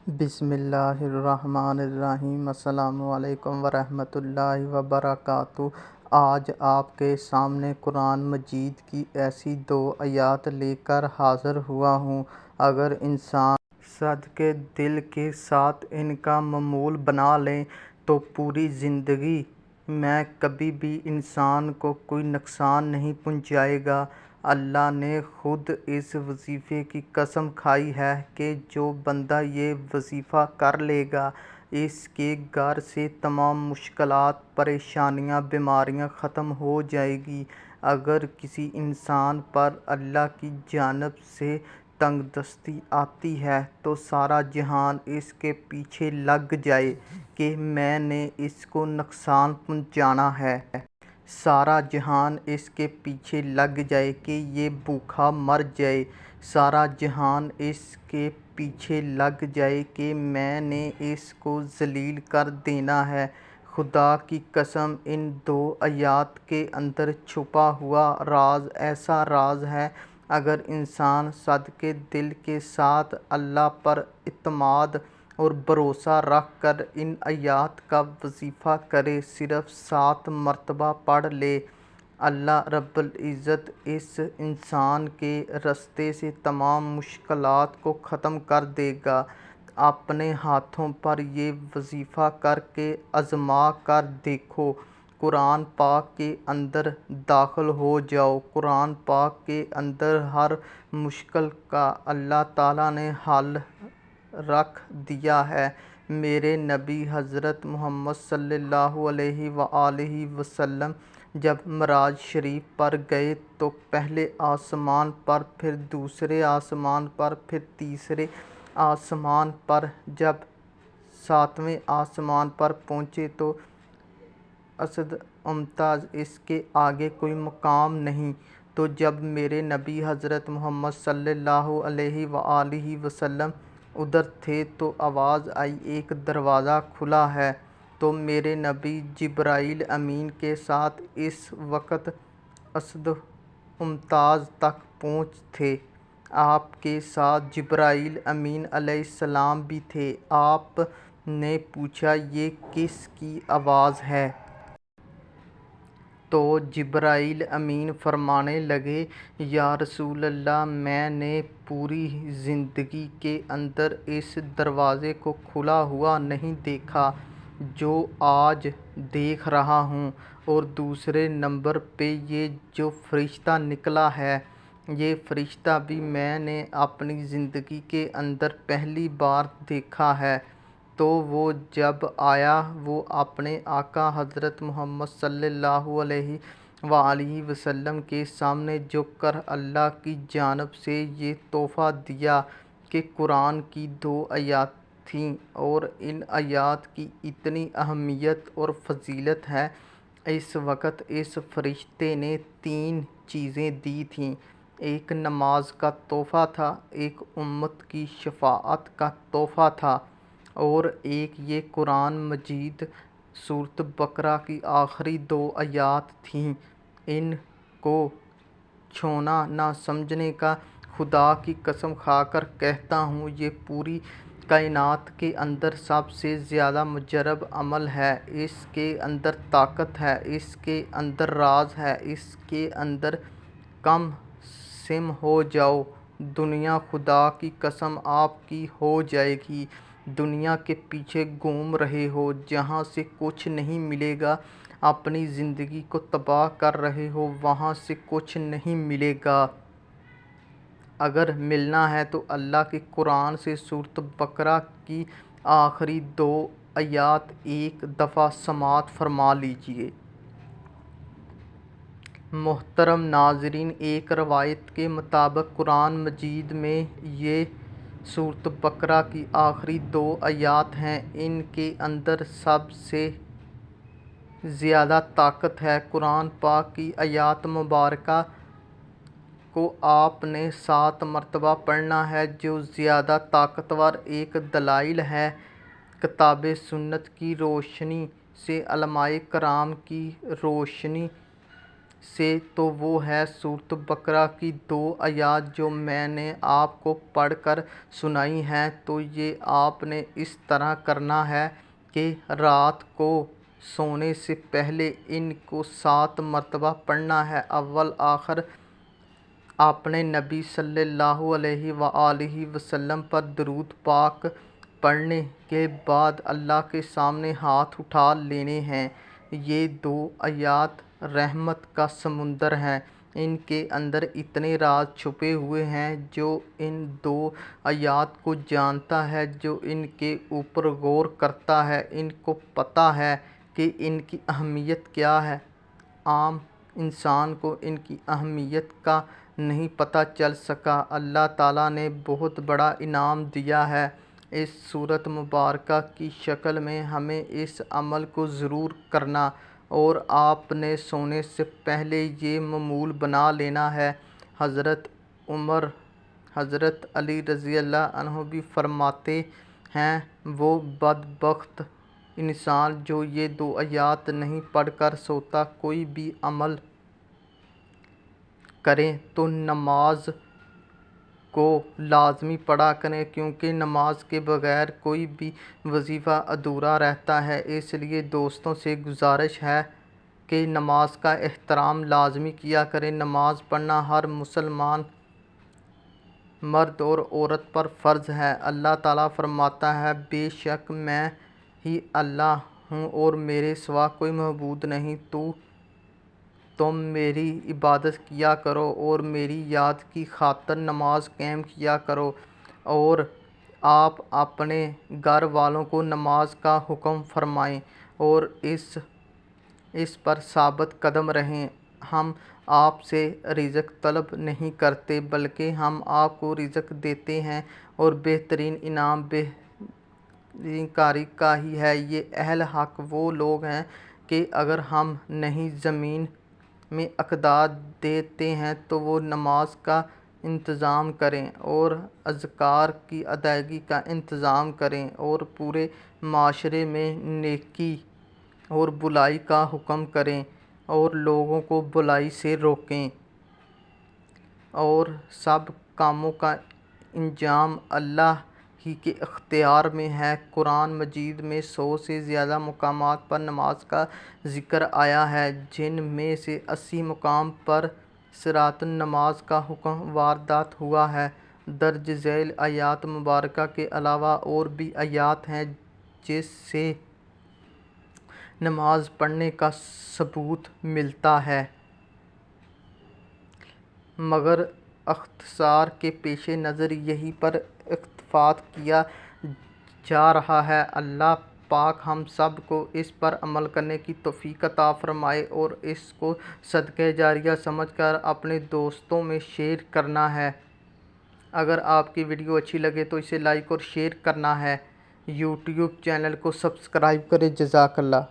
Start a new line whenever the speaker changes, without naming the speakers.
بسم اللہ الرحمن الرحیم۔ السلام علیکم ورحمۃ اللہ وبرکاتہ۔ آج آپ کے سامنے قرآن مجید کی ایسی 2 آیات لے کر حاضر ہوا ہوں۔ اگر انسان صادق دل کے ساتھ ان کا معمول بنا لے تو پوری زندگی میں کبھی بھی انسان کو کوئی نقصان نہیں پہنچائے گا۔ اللہ نے خود اس وظیفے کی قسم کھائی ہے کہ جو بندہ یہ وظیفہ کر لے گا اس کے گھر سے تمام مشکلات، پریشانیاں، بیماریاں ختم ہو جائیں گی۔ اگر کسی انسان پر اللہ کی جانب سے تنگ دستی آتی ہے تو سارا جہان اس کے پیچھے لگ جائے کہ میں نے اس کو نقصان پہنچانا ہے۔ سارا جہان اس کے پیچھے لگ جائے کہ یہ بھوکا مر جائے۔ سارا جہان اس کے پیچھے لگ جائے کہ میں نے اس کو ذلیل کر دینا ہے۔ خدا کی قسم، ان 2 آیات کے اندر چھپا ہوا راز ایسا راز ہے، اگر انسان صادق دل کے ساتھ اللہ پر اعتماد اور بھروسہ رکھ کر ان آیات کا وظیفہ کرے، صرف 7 مرتبہ پڑھ لے، اللہ رب العزت اس انسان کے راستے سے تمام مشکلات کو ختم کر دے گا۔ اپنے ہاتھوں پر یہ وظیفہ کر کے آزما کر دیکھو۔ قرآن پاک کے اندر داخل ہو جاؤ۔ قرآن پاک کے اندر ہر مشکل کا اللہ تعالیٰ نے حل رکھ دیا ہے۔ میرے نبی حضرت محمد صلی اللہ علیہ وآلہ وسلم جب معراج شریف پر گئے تو پہلے آسمان پر، پھر دوسرے آسمان پر، پھر تیسرے آسمان پر، جب 7ویں آسمان پر پہنچے تو اسد ممتاز، اس کے آگے کوئی مقام نہیں۔ تو جب میرے نبی حضرت محمد صلی اللہ علیہ وآلہ وسلم ادھر تھے تو آواز آئی ایک دروازہ کھلا ہے۔ تو میرے نبی جبرائیل امین کے ساتھ اس وقت اسد ممتاز تک پہنچ تھے۔ آپ کے ساتھ جبرائیل امین علیہ السلام بھی تھے۔ آپ نے پوچھا یہ کس کی آواز ہے؟ تو جبرائیل امین فرمانے لگے، یا رسول اللہ، میں نے پوری زندگی کے اندر اس دروازے کو کھلا ہوا نہیں دیکھا جو آج دیکھ رہا ہوں، اور دوسرے نمبر پہ یہ جو فرشتہ نکلا ہے، یہ فرشتہ بھی میں نے اپنی زندگی کے اندر پہلی بار دیکھا ہے۔ تو وہ جب آیا، وہ اپنے آقا حضرت محمد صلی اللہ علیہ وآلہ وسلم کے سامنے جھک کر اللہ کی جانب سے یہ تحفہ دیا کہ قرآن کی 2 آیات تھیں، اور ان آیات کی اتنی اہمیت اور فضیلت ہے۔ اس وقت اس فرشتے نے 3 چیزیں دی تھیں۔ ایک نماز کا تحفہ تھا، ایک امت کی شفاعت کا تحفہ تھا، اور ایک یہ قرآن مجید سورۃ بقرہ کی آخری 2 آیات تھیں۔ ان کو چھونا نہ سمجھنے کا خدا کی قسم کھا کر کہتا ہوں، یہ پوری کائنات کے اندر سب سے زیادہ مجرب عمل ہے۔ اس کے اندر طاقت ہے، اس کے اندر راز ہے، اس کے اندر کم سم ہو جاؤ، دنیا خدا کی قسم آپ کی ہو جائے گی۔ دنیا کے پیچھے گھوم رہے ہو جہاں سے کچھ نہیں ملے گا، اپنی زندگی کو تباہ کر رہے ہو وہاں سے کچھ نہیں ملے گا۔ اگر ملنا ہے تو اللہ کے قرآن سے سورۃ بقرہ کی آخری 2 آیات ایک دفعہ سماعت فرما لیجئے۔ محترم ناظرین، ایک روایت کے مطابق قرآن مجید میں یہ سورۃ بقرہ کی آخری 2 آیات ہیں، ان کے اندر سب سے زیادہ طاقت ہے۔ قرآن پاک کی آیات مبارکہ کو آپ نے 7 مرتبہ پڑھنا ہے۔ جو زیادہ طاقتور ایک دلائل ہے، کتاب سنت کی روشنی سے، علماء کرام کی روشنی سے تو وہ ہے سورۃ بقرہ کی 2 آیات جو میں نے آپ کو پڑھ کر سنائی ہیں۔ تو یہ آپ نے اس طرح کرنا ہے کہ رات کو سونے سے پہلے ان کو 7 مرتبہ پڑھنا ہے۔ اول آخر اپنے نبی صلی اللہ علیہ وآلہ وسلم پر درود پاک پڑھنے کے بعد اللہ کے سامنے ہاتھ اٹھا لینے ہیں۔ یہ 2 آیات رحمت کا سمندر ہیں۔ ان کے اندر اتنے راز چھپے ہوئے ہیں۔ جو ان 2 آیات کو جانتا ہے، جو ان کے اوپر غور کرتا ہے، ان کو پتہ ہے کہ ان کی اہمیت کیا ہے۔ عام انسان کو ان کی اہمیت کا نہیں پتہ چل سکا۔ اللہ تعالیٰ نے بہت بڑا انعام دیا ہے اس سورۃ مبارکہ کی شکل میں۔ ہمیں اس عمل کو ضرور کرنا اور آپ نے سونے سے پہلے یہ معمول بنا لینا ہے۔ حضرت عمر، حضرت علی رضی اللہ عنہ بھی فرماتے ہیں، وہ بدبخت انسان جو یہ 2 آیات نہیں پڑھ کر سوتا۔ کوئی بھی عمل کریں تو نماز کو لازمی پڑھا کریں، کیونکہ نماز کے بغیر کوئی بھی وظیفہ ادھورا رہتا ہے۔ اس لیے دوستوں سے گزارش ہے کہ نماز کا احترام لازمی کیا کریں۔ نماز پڑھنا ہر مسلمان مرد اور عورت پر فرض ہے۔ اللہ تعالیٰ فرماتا ہے، بے شک میں ہی اللہ ہوں اور میرے سوا کوئی معبود نہیں، تو تم میری عبادت کیا کرو اور میری یاد کی خاطر نماز قائم کیا کرو، اور آپ اپنے گھر والوں کو نماز کا حکم فرمائیں اور اس پر ثابت قدم رہیں۔ ہم آپ سے رزق طلب نہیں کرتے، بلکہ ہم آپ کو رزق دیتے ہیں، اور بہترین انعام بہترین کا ہی ہے۔ یہ اہل حق وہ لوگ ہیں کہ اگر ہم انہیں زمین میں اقدار دیتے ہیں تو وہ نماز کا انتظام کریں اور اذکار کی ادائیگی کا انتظام کریں، اور پورے معاشرے میں نیکی اور بھلائی کا حکم کریں اور لوگوں کو برائی سے روکیں، اور سب کاموں کا انجام اللہ ہی کے اختیار میں ہے۔ قرآن مجید میں 100 سے زیادہ مقامات پر نماز کا ذکر آیا ہے، جن میں سے 80 مقام پر صراط النماز کا حکم واردات ہوا ہے۔ درج ذیل آیات مبارکہ کے علاوہ اور بھی آیات ہیں جس سے نماز پڑھنے کا ثبوت ملتا ہے، مگر اختصار کے پیش نظر یہیں پر اکتفا کیا جا رہا ہے۔ اللہ پاک ہم سب کو اس پر عمل کرنے کی توفیق عطا فرمائے، اور اس کو صدقہ جاریہ سمجھ کر اپنے دوستوں میں شیئر کرنا ہے۔ اگر آپ کی ویڈیو اچھی لگے تو اسے لائک اور شیئر کرنا ہے۔ یوٹیوب چینل کو سبسکرائب کریں۔ جزاک اللہ۔